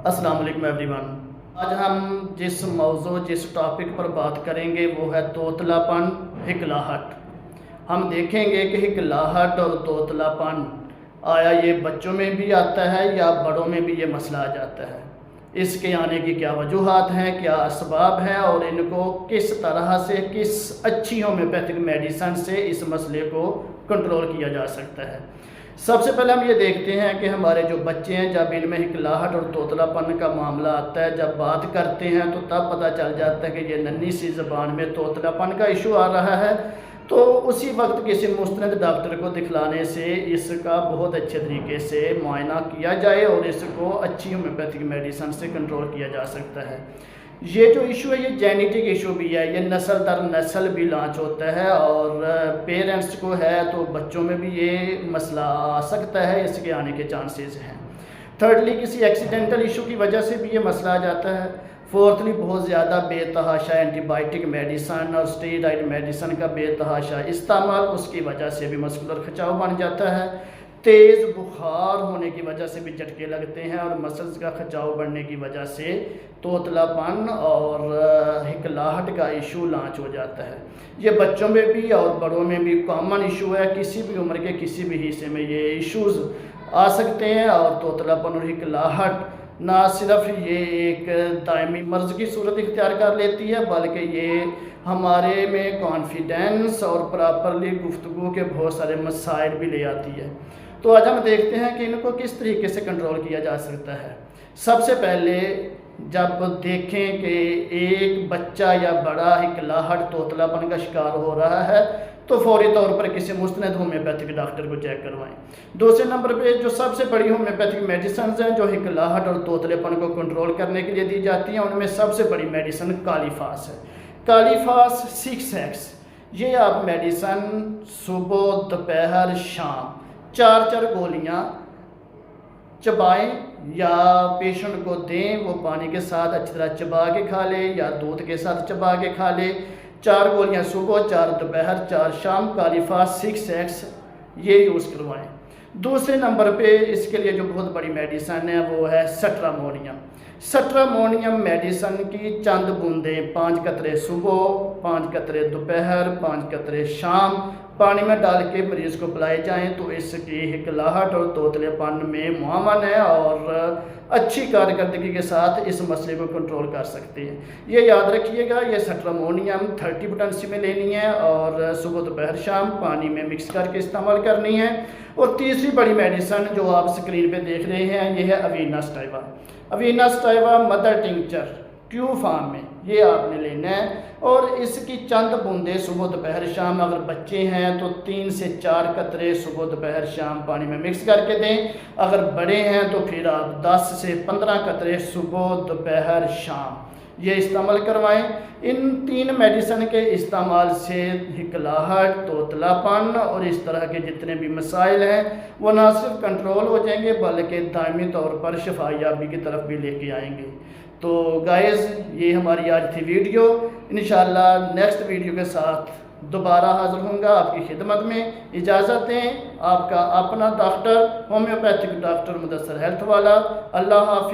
السلام علیکم every one. آج ہم جس ٹاپک پر بات کریں گے وہ ہے توتلا پن، ہکلاہٹ۔ ہم دیکھیں گے کہ ہکلاہٹ اور توتلا پن آیا یہ بچوں میں بھی آتا ہے یا بڑوں میں بھی یہ مسئلہ آ جاتا ہے، اس کے آنے کی کیا وجوہات ہیں، کیا اسباب ہیں اور ان کو کس طرح سے، کس اچھی ہومیوپیتھک میڈیسن سے اس مسئلے کو کنٹرول کیا جا سکتا ہے۔ سب سے پہلے ہم یہ دیکھتے ہیں کہ ہمارے جو بچے ہیں، جب ان میں ہکلاہٹ اور توتلا پن کا معاملہ آتا ہے، جب بات کرتے ہیں تو تب پتہ چل جاتا ہے کہ یہ ننھی سی زبان میں توتلا پن کا ایشو آ رہا ہے، تو اسی وقت کسی مستند ڈاکٹر کو دکھلانے سے اس کا بہت اچھے طریقے سے معائنہ کیا جائے اور اس کو اچھی ہومیوپیتھک میڈیسن سے کنٹرول کیا جا سکتا ہے۔ یہ جو ایشو ہے یہ جینیٹک ایشو بھی ہے، یہ نسل در نسل بھی لانچ ہوتا ہے اور پیرنٹس کو ہے تو بچوں میں بھی یہ مسئلہ آ سکتا ہے، اس کے آنے کے چانسز ہیں۔ تھرڈلی کسی ایکسیڈنٹل ایشو کی وجہ سے بھی یہ مسئلہ آ جاتا ہے۔ فورتھلی بہت زیادہ بے تحاشا اینٹی بائیوٹک میڈیسن اور اسٹیرائڈ میڈیسن کا بے تحاشا استعمال، اس کی وجہ سے بھی مسکولر کھچاؤ بن جاتا ہے۔ تیز بخار ہونے کی وجہ سے بھی جھٹکے لگتے ہیں اور مسلز کا کھچاؤ بڑھنے کی وجہ سے توتلا پن اور ہکلاہٹ کا ایشو لانچ ہو جاتا ہے۔ یہ بچوں میں بھی اور بڑوں میں بھی کامن ایشو ہے، کسی بھی عمر کے کسی بھی حصے میں یہ ایشوز آ سکتے ہیں۔ اور توتلا پن اور ہکلاہٹ نہ صرف یہ ایک دائمی مرض کی صورت اختیار کر لیتی ہے، بلکہ یہ ہمارے میں کانفیڈنس اور پراپرلی گفتگو کے بہت سارے مسائل بھی لے آتی ہے۔ تو آج ہم دیکھتے ہیں کہ ان کو کس طریقے سے کنٹرول کیا جا سکتا ہے۔ سب سے پہلے جب دیکھیں کہ ایک بچہ یا بڑا ہکلاہٹ توتلا پن کا شکار ہو رہا ہے تو فوری طور پر کسی مستند ہومیوپیتھک ڈاکٹر کو چیک کروائیں۔ دوسرے نمبر پہ جو سب سے بڑی ہومیوپیتھک میڈیسنز ہیں جو ہکلاہٹ اور توتلے پن کو کنٹرول کرنے کے لیے دی جاتی ہیں، ان میں سب سے بڑی میڈیسن کالیفاس ہے۔ کالیفاس 6X، یہ آپ میڈیسن صبح، دوپہر، شام 4 گولیاں چبائیں یا پیشنٹ کو دیں، وہ پانی کے ساتھ اچھی طرح چبا کے کھا لے یا دودھ کے ساتھ چبا کے کھا لے۔ 4 گولیاں صبح، 4 دوپہر، 4 شام، کالیفاس 6X یہ یوز کروائیں۔ دوسرے نمبر پہ اس کے لیے جو بہت بڑی میڈیسن ہے وہ ہے سٹرامونیم۔ سٹرامونیم میڈیسن کی چند بوندیں 5 قطرے صبح، 5 قطرے دوپہر، 5 قطرے شام پانی میں ڈال کے مریض کو پلائے جائیں تو اس کی ہکلاہٹ اور توتلے پن میں معاون ہے اور اچھی کارکردگی کے ساتھ اس مسئلے کو کنٹرول کر سکتے ہیں۔ یہ یاد رکھیے گا، یہ سٹرامونیم 30 پوٹنسی میں لینی ہے اور صبح دوپہر شام پانی میں مکس کر کے استعمال کرنی ہے۔ اور تیسری بڑی میڈیسن جو آپ سکرین پہ دیکھ رہے ہیں یہ ہے اوینا سٹائوا۔ اوینا سٹائوا مدر ٹنکچر ٹیوب فارم میں یہ آپ نے لینا ہے اور اس کی چند بوندیں صبح دوپہر شام، اگر بچے ہیں تو 3 سے 4 قطرے صبح دوپہر شام پانی میں مکس کر کے دیں، اگر بڑے ہیں تو پھر آپ 10 سے 15 قطرے صبح دوپہر شام یہ استعمال کروائیں۔ ان 3 میڈیسن کے استعمال سے ہکلاہٹ، توتلا پن اور اس طرح کے جتنے بھی مسائل ہیں وہ نہ صرف کنٹرول ہو جائیں گے بلکہ دائمی طور پر شفا یابی کی طرف بھی لے کے آئیں گے۔ تو گائز یہ ہماری آج تھی ویڈیو، انشاءاللہ نیکسٹ ویڈیو کے ساتھ دوبارہ حاضر ہوں گا آپ کی خدمت میں۔ اجازت دیں، آپ کا اپنا doctor, homeopathic doctor Mudassir health والا۔ اللہ حافظ۔